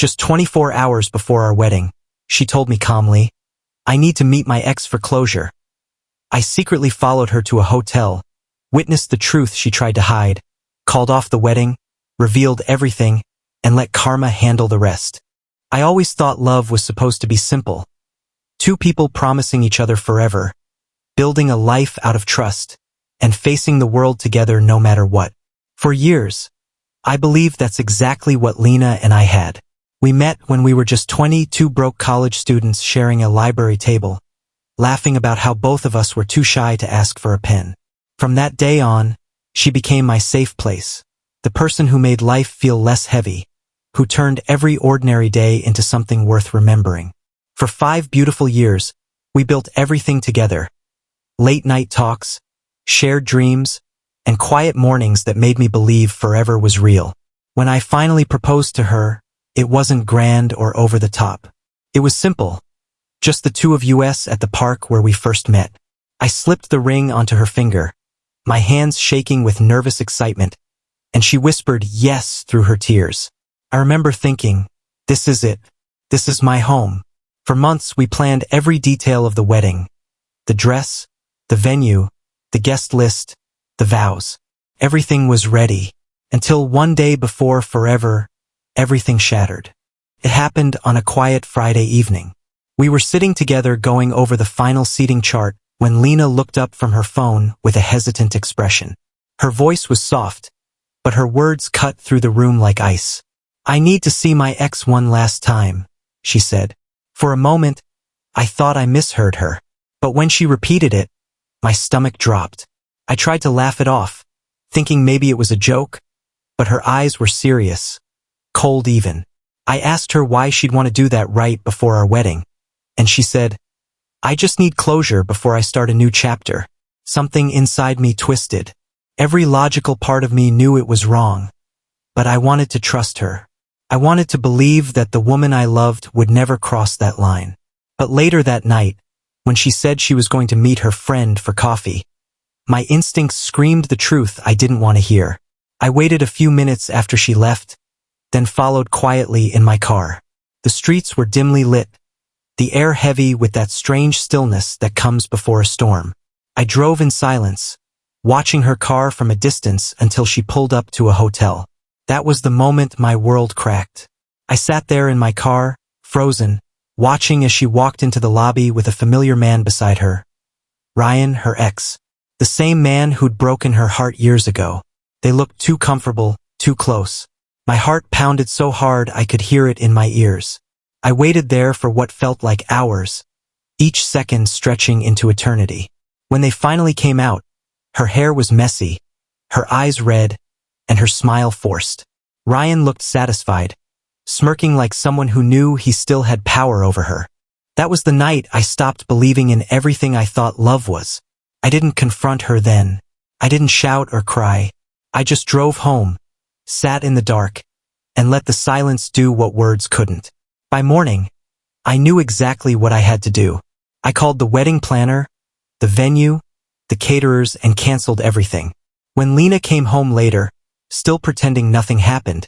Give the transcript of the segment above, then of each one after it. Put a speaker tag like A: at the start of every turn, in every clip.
A: Just 24 hours before our wedding, she told me calmly, "I need to meet my ex for closure." I secretly followed her to a hotel, witnessed the truth she tried to hide, called off the wedding, revealed everything, and let karma handle the rest. I always thought love was supposed to be simple. Two people promising each other forever, building a life out of trust, and facing the world together no matter what. For years, I believed that's exactly what Lena and I had. We met when we were just 22 broke college students sharing a library table, laughing about how both of us were too shy to ask for a pen. From that day on, she became my safe place, the person who made life feel less heavy, who turned every ordinary day into something worth remembering. For 5 beautiful years, we built everything together. Late-night talks, shared dreams, and quiet mornings that made me believe forever was real. When I finally proposed to her, it wasn't grand or over the top. It was simple, just the two of us at the park where we first met. I slipped the ring onto her finger, my hands shaking with nervous excitement, and she whispered yes through her tears. I remember thinking, this is it. This is my home. For months we planned every detail of the wedding. The dress, the venue, the guest list, the vows. Everything was ready. Until one day before forever, everything shattered. It happened on a quiet Friday evening. We were sitting together going over the final seating chart when Lena looked up from her phone with a hesitant expression. Her voice was soft, but her words cut through the room like ice. "I need to see my ex one last time," she said. For a moment, I thought I misheard her, but when she repeated it, my stomach dropped. I tried to laugh it off, thinking maybe it was a joke, but her eyes were serious, cold even. I asked her why she'd want to do that right before our wedding, and she said, "I just need closure before I start a new chapter." Something inside me twisted. Every logical part of me knew it was wrong, but I wanted to trust her. I wanted to believe that the woman I loved would never cross that line. But later that night, when she said she was going to meet her friend for coffee, my instincts screamed the truth I didn't want to hear. I waited a few minutes after she left, then followed quietly in my car. The streets were dimly lit, the air heavy with that strange stillness that comes before a storm. I drove in silence, watching her car from a distance until she pulled up to a hotel. That was the moment my world cracked. I sat there in my car, frozen, watching as she walked into the lobby with a familiar man beside her. Ryan, her ex. The same man who'd broken her heart years ago. They looked too comfortable, too close. My heart pounded so hard I could hear it in my ears. I waited there for what felt like hours, each second stretching into eternity. When they finally came out, her hair was messy, her eyes red, and her smile forced. Ryan looked satisfied, smirking like someone who knew he still had power over her. That was the night I stopped believing in everything I thought love was. I didn't confront her then. I didn't shout or cry. I just drove home, sat in the dark, and let the silence do what words couldn't. By morning, I knew exactly what I had to do. I called the wedding planner, the venue, the caterers, and canceled everything. When Lena came home later, still pretending nothing happened,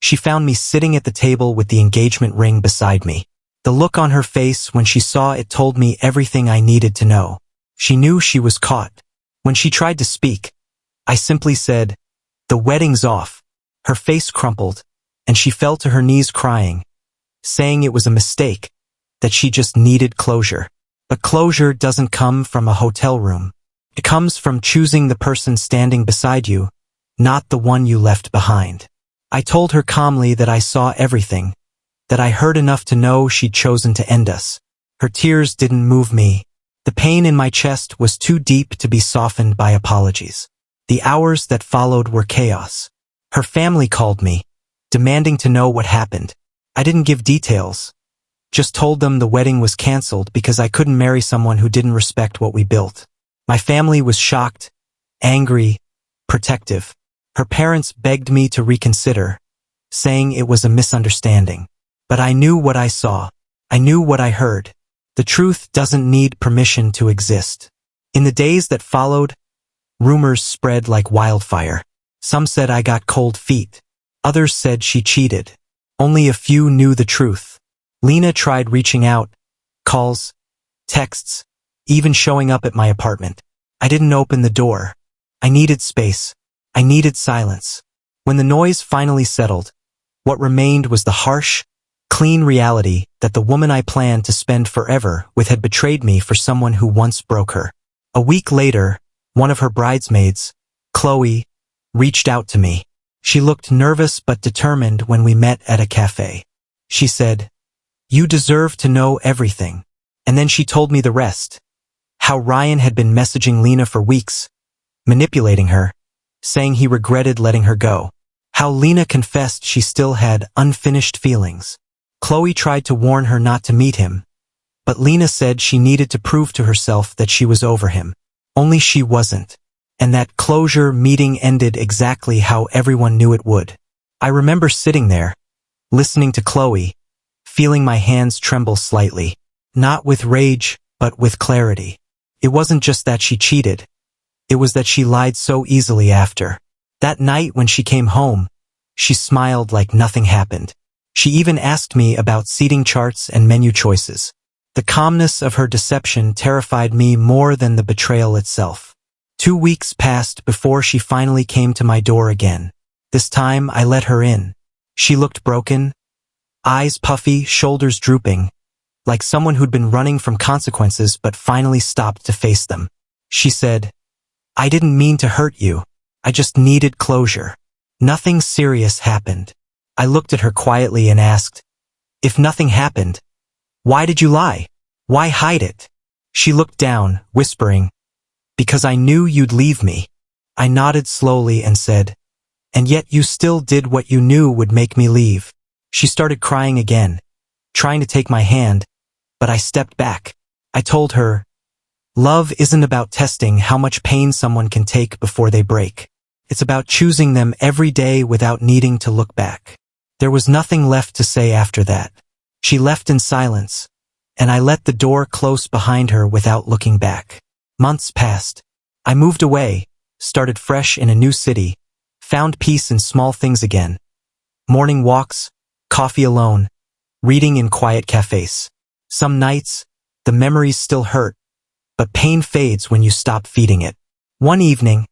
A: she found me sitting at the table with the engagement ring beside me. The look on her face when she saw it told me everything I needed to know. She knew she was caught. When she tried to speak, I simply said, "The wedding's off." Her face crumpled, and she fell to her knees crying, saying it was a mistake, that she just needed closure. But closure doesn't come from a hotel room. It comes from choosing the person standing beside you, not the one you left behind. I told her calmly that I saw everything, that I heard enough to know she'd chosen to end us. Her tears didn't move me. The pain in my chest was too deep to be softened by apologies. The hours that followed were chaos. Her family called me, demanding to know what happened. I didn't give details, just told them the wedding was canceled because I couldn't marry someone who didn't respect what we built. My family was shocked, angry, protective. Her parents begged me to reconsider, saying it was a misunderstanding. But I knew what I saw. I knew what I heard. The truth doesn't need permission to exist. In the days that followed, rumors spread like wildfire. Some said I got cold feet. Others said she cheated. Only a few knew the truth. Lena tried reaching out, calls, texts, even showing up at my apartment. I didn't open the door. I needed space. I needed silence. When the noise finally settled, what remained was the harsh, clean reality that the woman I planned to spend forever with had betrayed me for someone who once broke her. A week later, one of her bridesmaids, Chloe, reached out to me. She looked nervous but determined when we met at a cafe. She said, "You deserve to know everything." And then she told me the rest. How Ryan had been messaging Lena for weeks, manipulating her, saying he regretted letting her go. How Lena confessed she still had unfinished feelings. Chloe tried to warn her not to meet him, but Lena said she needed to prove to herself that she was over him. Only she wasn't. And that closure meeting ended exactly how everyone knew it would. I remember sitting there, listening to Chloe, feeling my hands tremble slightly. Not with rage, but with clarity. It wasn't just that she cheated. It was that she lied so easily after. That night when she came home, she smiled like nothing happened. She even asked me about seating charts and menu choices. The calmness of her deception terrified me more than the betrayal itself. 2 weeks passed before she finally came to my door again. This time I let her in. She looked broken, eyes puffy, shoulders drooping, like someone who'd been running from consequences but finally stopped to face them. She said, "I didn't mean to hurt you. I just needed closure. Nothing serious happened." I looked at her quietly and asked, "If nothing happened, why did you lie? Why hide it?" She looked down, whispering, "Because I knew you'd leave me." I nodded slowly and said, "And yet you still did what you knew would make me leave." She started crying again, trying to take my hand, but I stepped back. I told her, "Love isn't about testing how much pain someone can take before they break. It's about choosing them every day without needing to look back." There was nothing left to say after that. She left in silence, and I let the door close behind her without looking back. Months passed. I moved away, started fresh in a new city, found peace in small things again. Morning walks, coffee alone, reading in quiet cafes. Some nights, the memories still hurt, but pain fades when you stop feeding it. One evening,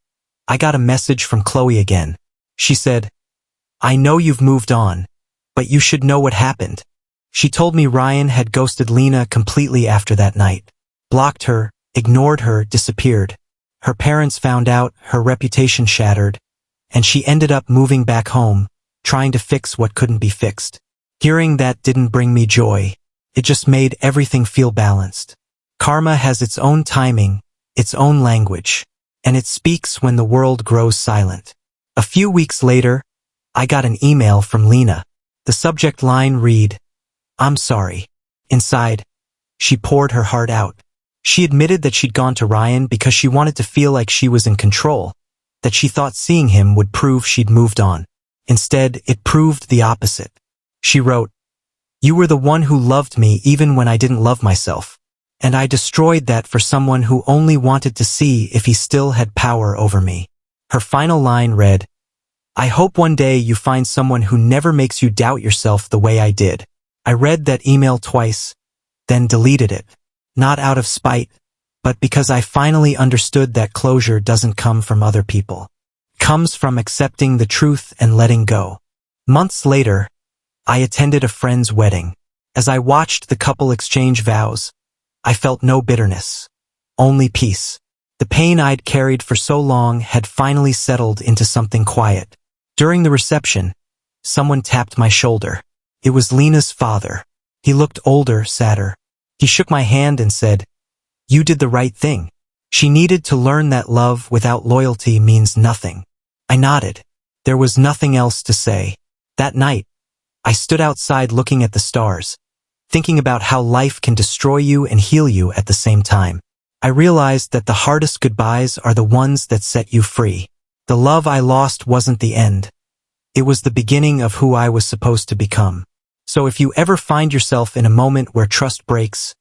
A: I got a message from Chloe again. She said, "I know you've moved on, but you should know what happened." She told me Ryan had ghosted Lena completely after that night. Blocked her, ignored her, disappeared. Her parents found out, her reputation shattered, and she ended up moving back home, trying to fix what couldn't be fixed. Hearing that didn't bring me joy. It just made everything feel balanced. Karma has its own timing, its own language, and it speaks when the world grows silent. A few weeks later, I got an email from Lena. The subject line read, "I'm sorry." Inside, she poured her heart out. She admitted that she'd gone to Ryan because she wanted to feel like she was in control, that she thought seeing him would prove she'd moved on. Instead, it proved the opposite. She wrote, "You were the one who loved me even when I didn't love myself. And I destroyed that for someone who only wanted to see if he still had power over me." Her final line read, "I hope one day you find someone who never makes you doubt yourself the way I did." I read that email twice, then deleted it. Not out of spite, but because I finally understood that closure doesn't come from other people. It comes from accepting the truth and letting go. Months later, I attended a friend's wedding. As I watched the couple exchange vows, I felt no bitterness, only peace. The pain I'd carried for so long had finally settled into something quiet. During the reception, someone tapped my shoulder. It was Lena's father. He looked older, sadder. He shook my hand and said, "You did the right thing." She needed to learn that love without loyalty means nothing. I nodded. There was nothing else to say. That night, I stood outside looking at the stars, thinking about how life can destroy you and heal you at the same time. I realized that the hardest goodbyes are the ones that set you free. The love I lost wasn't the end. It was the beginning of who I was supposed to become. So if you ever find yourself in a moment where trust breaks,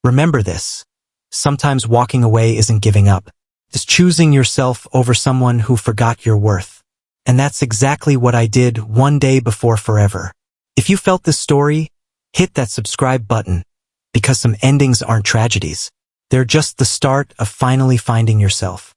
A: remember this. Sometimes walking away isn't giving up. It's choosing yourself over someone who forgot your worth. And that's exactly what I did one day before forever. If you felt this story, hit that subscribe button, because some endings aren't tragedies. They're just the start of finally finding yourself.